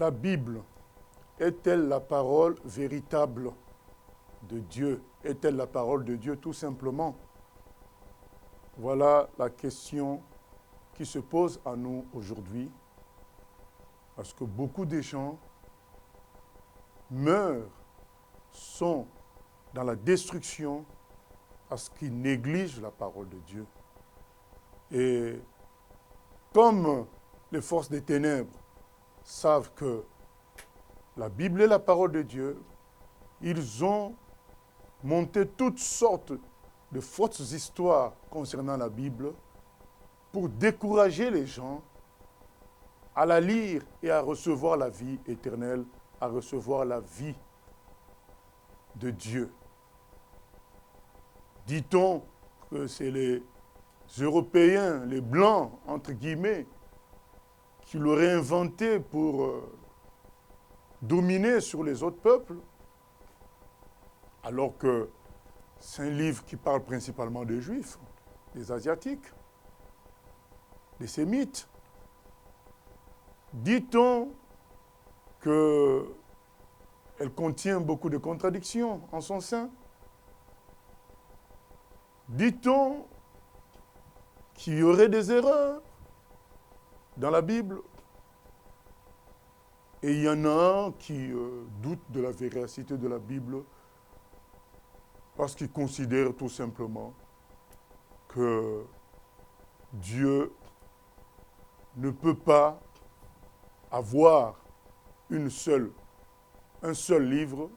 La Bible est-elle la parole véritable de Dieu? Est-elle la parole de Dieu tout simplement? Voilà la question qui se pose à nous aujourd'hui, parce que beaucoup de gens meurent, sont dans la destruction parce qu'ils négligent la parole de Dieu. Et comme les forces des ténèbres savent que la Bible est la parole de Dieu, ils ont monté toutes sortes de fausses histoires concernant la Bible pour décourager les gens à la lire et à recevoir la vie éternelle, à recevoir la vie de Dieu. Dit-on que c'est les Européens, les Blancs, entre guillemets, qui l'auraient inventé pour dominer sur les autres peuples, alors que c'est un livre qui parle principalement des Juifs, des Asiatiques, des Sémites. Dit-on qu'elle contient beaucoup de contradictions en son sein? Dit-on qu'il y aurait des erreurs dans la Bible? Et il y en a qui doutent de la véracité de la Bible parce qu'ils considèrent tout simplement que Dieu ne peut pas avoir un seul livre.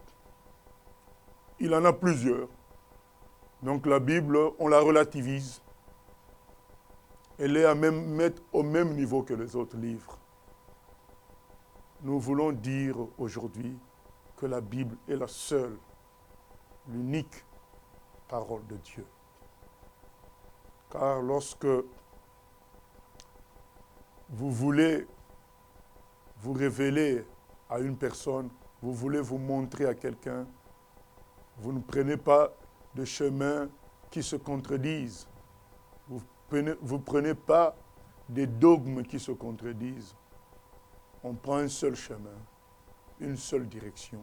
Il en a plusieurs. Donc la Bible, on la relativise. Elle est à mettre au même niveau que les autres livres. Nous voulons dire aujourd'hui que la Bible est la seule, l'unique parole de Dieu. Car lorsque vous voulez vous révéler à une personne, vous voulez vous montrer à quelqu'un, vous ne prenez pas de chemins qui se contredisent. Vous ne prenez pas des dogmes qui se contredisent. On prend un seul chemin, une seule direction,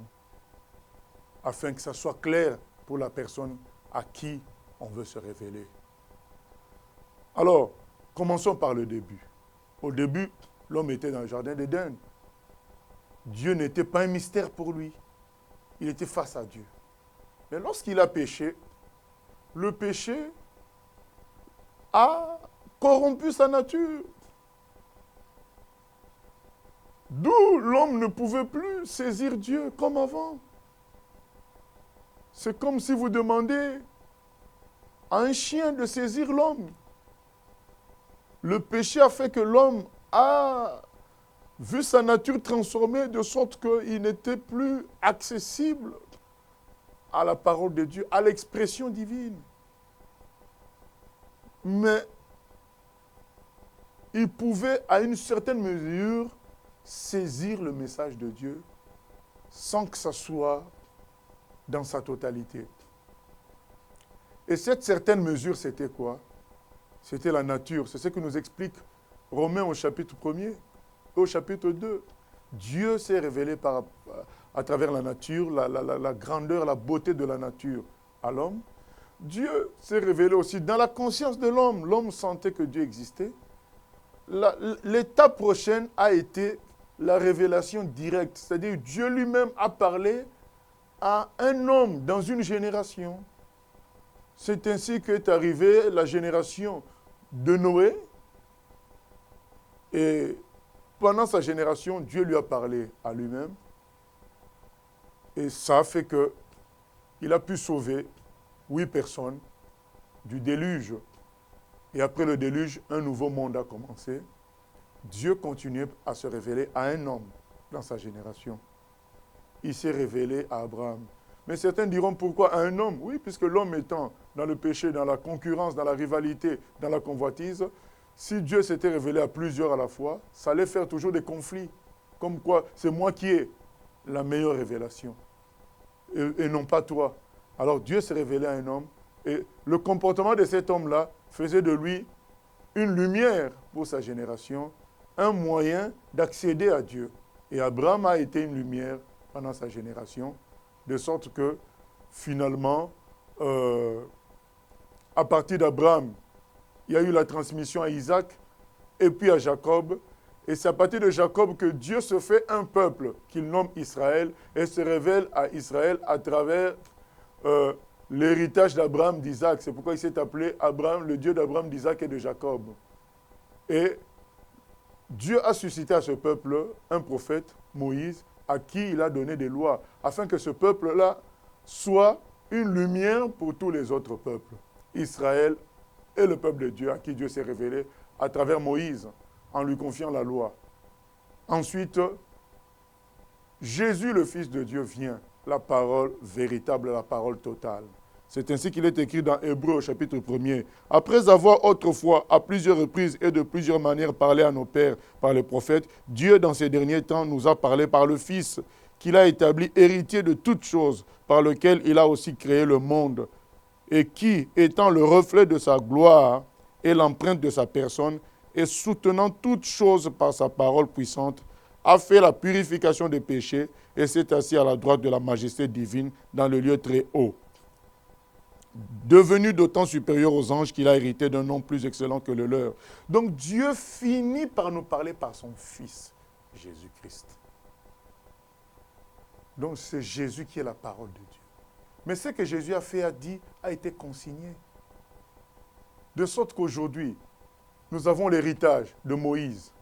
afin que ça soit clair pour la personne à qui on veut se révéler. Alors, commençons par le début. Au début, l'homme était dans le jardin d'Éden. Dieu n'était pas un mystère pour lui. Il était face à Dieu. Mais lorsqu'il a péché, le péché a corrompu sa nature. D'où l'homme ne pouvait plus saisir Dieu comme avant. C'est comme si vous demandez à un chien de saisir l'homme. Le péché a fait que l'homme a vu sa nature transformée de sorte qu'il n'était plus accessible à la parole de Dieu, à l'expression divine. Mais il pouvait, à une certaine mesure, saisir le message de Dieu sans que ça soit dans sa totalité. Et cette certaine mesure, c'était quoi? C'était la nature. C'est ce que nous explique Romains au chapitre 1er et au chapitre 2. Dieu s'est révélé à travers la nature, la grandeur, la beauté de la nature à l'homme. Dieu s'est révélé aussi dans la conscience de l'homme. L'homme sentait que Dieu existait. L'étape prochaine a été la révélation directe. C'est-à-dire Dieu lui-même a parlé à un homme dans une génération. C'est ainsi qu'est arrivée la génération de Noé. Et pendant sa génération, Dieu lui a parlé à lui-même. Et ça a fait qu'il a pu sauver 8 personnes du déluge. Et après le déluge, un nouveau monde a commencé. Dieu continuait à se révéler à un homme dans sa génération. Il s'est révélé à Abraham. Mais certains diront pourquoi à un homme? Oui, puisque l'homme étant dans le péché, dans la concurrence, dans la rivalité, dans la convoitise, si Dieu s'était révélé à plusieurs à la fois, ça allait faire toujours des conflits. Comme quoi, c'est moi qui ai la meilleure révélation. Et non pas toi. Alors Dieu s'est révélé à un homme. Et le comportement de cet homme-là faisait de lui une lumière pour sa génération, un moyen d'accéder à Dieu. Et Abraham a été une lumière pendant sa génération, de sorte que finalement, à partir d'Abraham, il y a eu la transmission à Isaac et puis à Jacob. Et c'est à partir de Jacob que Dieu se fait un peuple qu'il nomme Israël et se révèle à Israël à travers l'héritage d'Abraham, d'Isaac. C'est pourquoi il s'est appelé Abraham, le Dieu d'Abraham, d'Isaac et de Jacob. Et Dieu a suscité à ce peuple un prophète, Moïse, à qui il a donné des lois, afin que ce peuple-là soit une lumière pour tous les autres peuples. Israël est le peuple de Dieu à qui Dieu s'est révélé à travers Moïse, en lui confiant la loi. Ensuite, Jésus, le Fils de Dieu, vient, la parole véritable, la parole totale. C'est ainsi qu'il est écrit dans Hébreux au chapitre 1er. Après avoir autrefois, à plusieurs reprises et de plusieurs manières parlé à nos pères par les prophètes, Dieu, dans ces derniers temps, nous a parlé par le Fils, qu'il a établi héritier de toutes choses, par lequel il a aussi créé le monde, et qui, étant le reflet de sa gloire et l'empreinte de sa personne, et soutenant toutes choses par sa parole puissante, a fait la purification des péchés et s'est assis à la droite de la majesté divine dans le lieu très haut. Devenu d'autant supérieur aux anges qu'il a hérité d'un nom plus excellent que le leur. Donc Dieu finit par nous parler par son Fils, Jésus-Christ. Donc c'est Jésus qui est la parole de Dieu. Mais ce que Jésus a fait, a dit, a été consigné. De sorte qu'aujourd'hui, nous avons l'héritage de Moïse,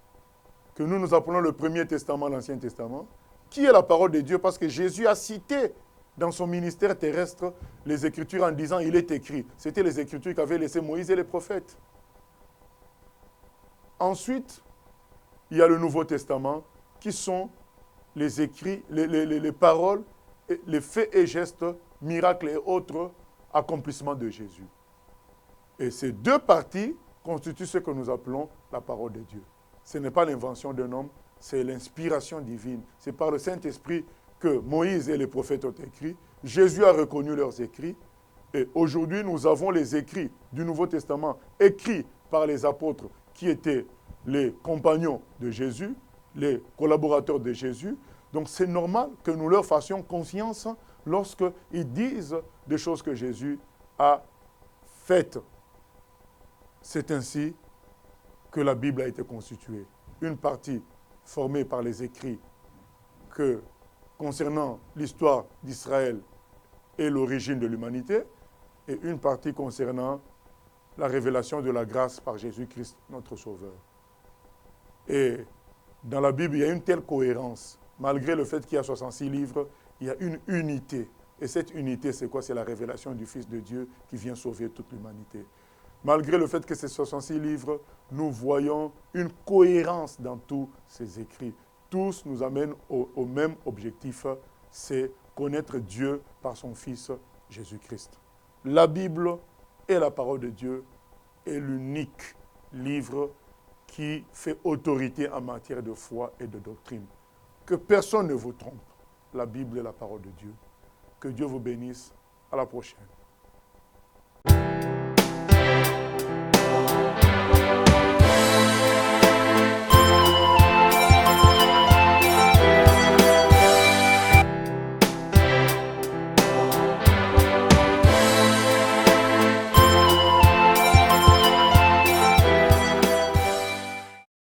que nous appelons le Premier Testament, l'Ancien Testament, qui est la parole de Dieu, parce que Jésus a cité dans son ministère terrestre les Écritures en disant « il est écrit ». C'était les Écritures qu'avaient laissées Moïse et les prophètes. Ensuite, il y a le Nouveau Testament, qui sont les écrits, les paroles, les faits et gestes, miracles et autres accomplissements de Jésus. Et ces deux parties constituent ce que nous appelons la parole de Dieu. Ce n'est pas l'invention d'un homme, c'est l'inspiration divine. C'est par le Saint-Esprit que Moïse et les prophètes ont écrit. Jésus a reconnu leurs écrits. Et aujourd'hui, nous avons les écrits du Nouveau Testament, écrits par les apôtres qui étaient les compagnons de Jésus, les collaborateurs de Jésus. Donc c'est normal que nous leur fassions confiance lorsqu'ils disent des choses que Jésus a faites. C'est ainsi que la Bible a été constituée. Une partie formée par les écrits concernant l'histoire d'Israël et l'origine de l'humanité, et une partie concernant la révélation de la grâce par Jésus-Christ, notre Sauveur. Et dans la Bible, il y a une telle cohérence. Malgré le fait qu'il y a 66 livres, il y a une unité. Et cette unité, c'est quoi? C'est la révélation du Fils de Dieu qui vient sauver toute l'humanité. Malgré le fait que ces 66 livres, nous voyons une cohérence dans tous ces écrits. Tous nous amènent au même objectif, c'est connaître Dieu par son Fils Jésus-Christ. La Bible est la parole de Dieu est l'unique livre qui fait autorité en matière de foi et de doctrine. Que personne ne vous trompe. La Bible est la parole de Dieu. Que Dieu vous bénisse. À la prochaine.